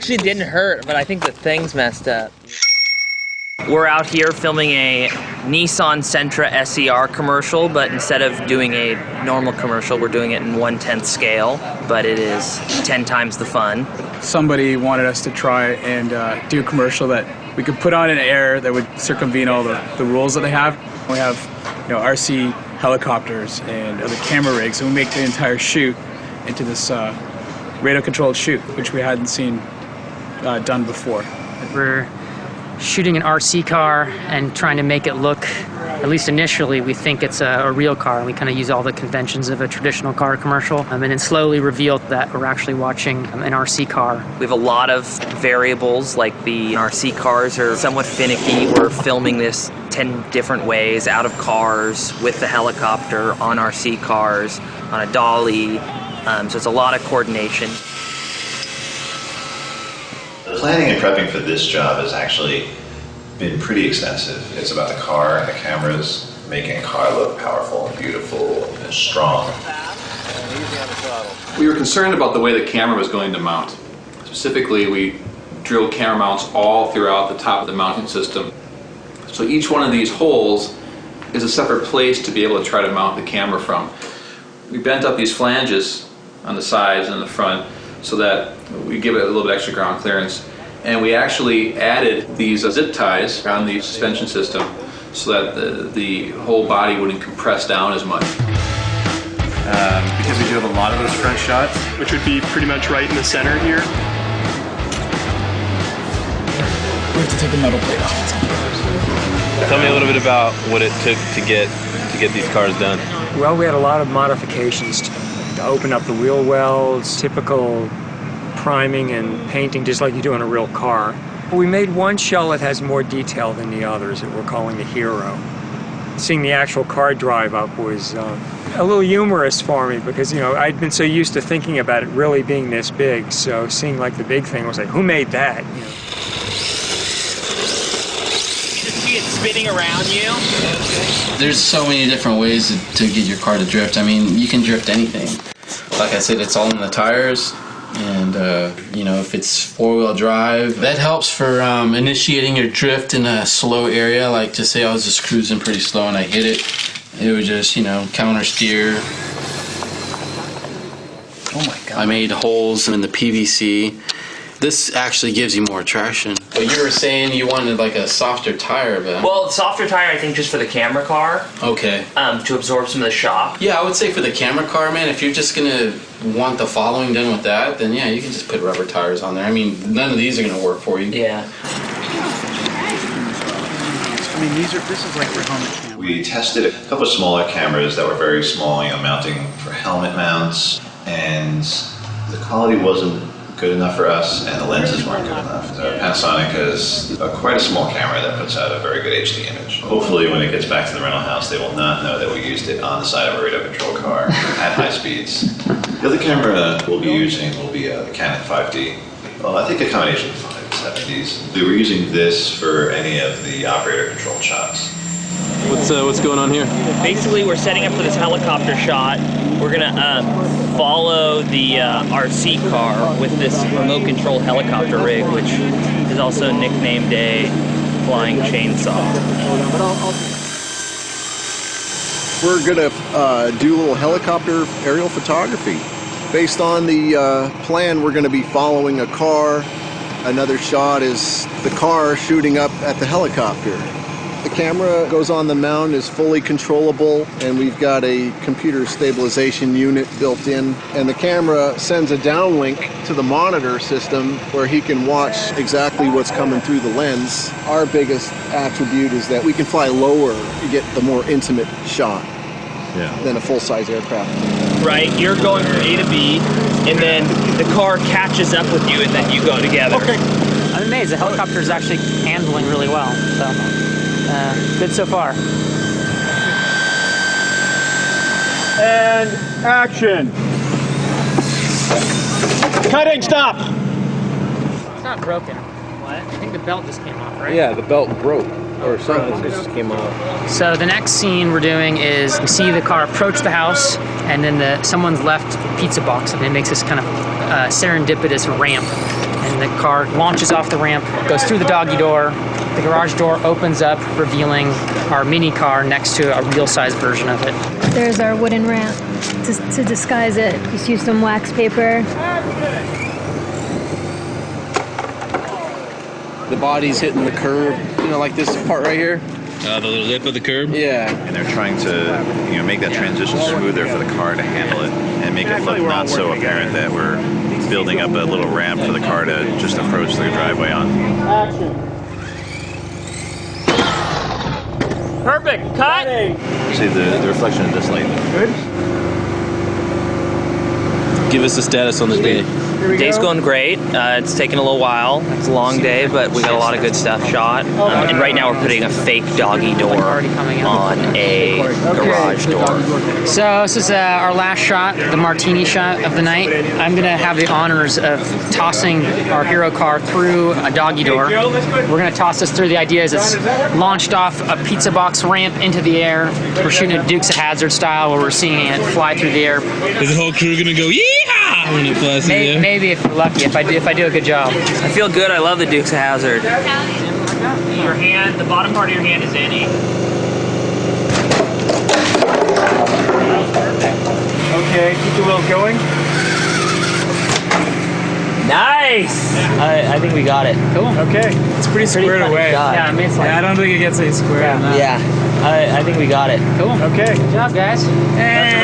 actually didn't hurt, but I think the thing's messed up. We're out here filming a Nissan Sentra SER commercial, but instead of doing a normal commercial, we're doing it in 1/10 scale, but it is 10 times the fun. Somebody wanted us to try and do a commercial that we could put on in air that would circumvent all the rules that they have. We have, RC helicopters and other camera rigs, and we make the entire shoot into this radio-controlled shoot, which we hadn't seen done before. We're shooting an RC car and trying to make it look, at least initially, we think it's a real car, and we kind of use all the conventions of a traditional car commercial, and then slowly reveal that we're actually watching an RC car. We have a lot of variables, like the RC cars are somewhat finicky. We're filming this 10 different ways, out of cars, with the helicopter, on RC cars, on a dolly, so it's a lot of coordination. Planning and prepping for this job has actually been pretty extensive. It's about the car and the cameras, making a car look powerful and beautiful and strong. We were concerned about the way the camera was going to mount. Specifically, we drilled camera mounts all throughout the top of the mounting system. So each one of these holes is a separate place to be able to try to mount the camera from. We bent up these flanges on the sides and the front so that we give it a little bit extra ground clearance. And we actually added these zip ties on the suspension system so that the whole body wouldn't compress down as much. Because we do have a lot of those front shots, which would be pretty much right in the center here. We have to take the metal plate off. Tell me a little bit about what it took to get these cars done. Well, we had a lot of modifications to open up the wheel wells, typical priming and painting just like you do in a real car. We made one shell that has more detail than the others that we're calling the Hero. Seeing the actual car drive up was a little humorous for me because, I'd been so used to thinking about it really being this big, so seeing like the big thing was like, who made that? Just see it spinning around you. There's so many different ways to get your car to drift. I mean, you can drift anything. Like I said, it's all in the tires. And, if it's four-wheel drive, that helps for initiating your drift in a slow area. Like, to say I was just cruising pretty slow and I hit it, it would just, counter steer. Oh my God. I made holes in the PVC. This actually gives you more traction. But you were saying you wanted like a softer tire, but... Well, softer tire, I think, just for the camera car. Okay. To absorb some of the shock. Yeah, I would say for the camera car, man, if you're just gonna want the following done with that, then yeah, you can just put rubber tires on there. I mean, none of these are gonna work for you. Yeah. I mean, this is like for helmet cameras. We tested a couple of smaller cameras that were very small, mounting for helmet mounts, and the quality wasn't good enough for us, and the lenses weren't good enough. Panasonic is quite a small camera that puts out a very good HD image. Hopefully when it gets back to the rental house, they will not know that we used it on the side of a radio control car at high speeds. The other camera we'll be using will be the Canon 5D. Well, I think a combination of 5 and 70s. We were using this for any of the operator control shots. What's going on here? Basically, we're setting up for this helicopter shot. We're gonna follow the RC car with this remote control helicopter rig, which is also nicknamed a flying chainsaw. We're gonna do a little helicopter aerial photography. Based on the plan, we're gonna be following a car. Another shot is the car shooting up at the helicopter. The camera goes on the mount, is fully controllable, and we've got a computer stabilization unit built in. And the camera sends a downlink to the monitor system where he can watch exactly what's coming through the lens. Our biggest attribute is that we can fly lower to get the more intimate shot than a full-size aircraft. Right, you're going from A to B, and then the car catches up with you, and then you go together. Okay. I'm amazed. The helicopter is actually handling really well. So. Good so far. And action. Cutting, stop. It's not broken. What? I think the belt just came off, right? Yeah, the belt broke or something just came off. So the next scene we're doing is we see the car approach the house, and then someone's left pizza box, and it makes this kind of serendipitous ramp and the car launches off the ramp, goes through the doggy door. The garage door opens up, revealing our mini car next to a real-size version of it. There's our wooden ramp to disguise it. Just use some wax paper. The body's hitting the curb, you know, like this part right here. The little lip of the curb? Yeah. And they're trying to, make that transition smoother for the car to handle it and make it look not so apparent that we're building up a little ramp for the car to just approach the driveway on. Perfect. Cut. See the reflection of this light. Good. Give us the status on the day. Day's going great. It's taken a little while. It's a long day, but we got a lot of good stuff shot. And right now we're putting a fake doggy door on a garage door. So this is our last shot, the martini shot of the night. I'm going to have the honors of tossing our hero car through a doggy door. We're going to toss this through. The idea is it's launched off a pizza box ramp into the air. We're shooting a Dukes of Hazzard style where we're seeing it fly through the air. Is the whole crew gonna go yeehaw when it flies through the air? Maybe if you're lucky, if I do a good job. I feel good. I love the Dukes of Hazzard. Your hand, the bottom part of your hand is in. Okay, keep the wheels going. Nice! I think we got it. Cool. Okay, it's pretty squared away. Yeah, I mean, it's like, I don't think it gets any square. Yeah, I think we got it. cool. Okay. Good job, guys. And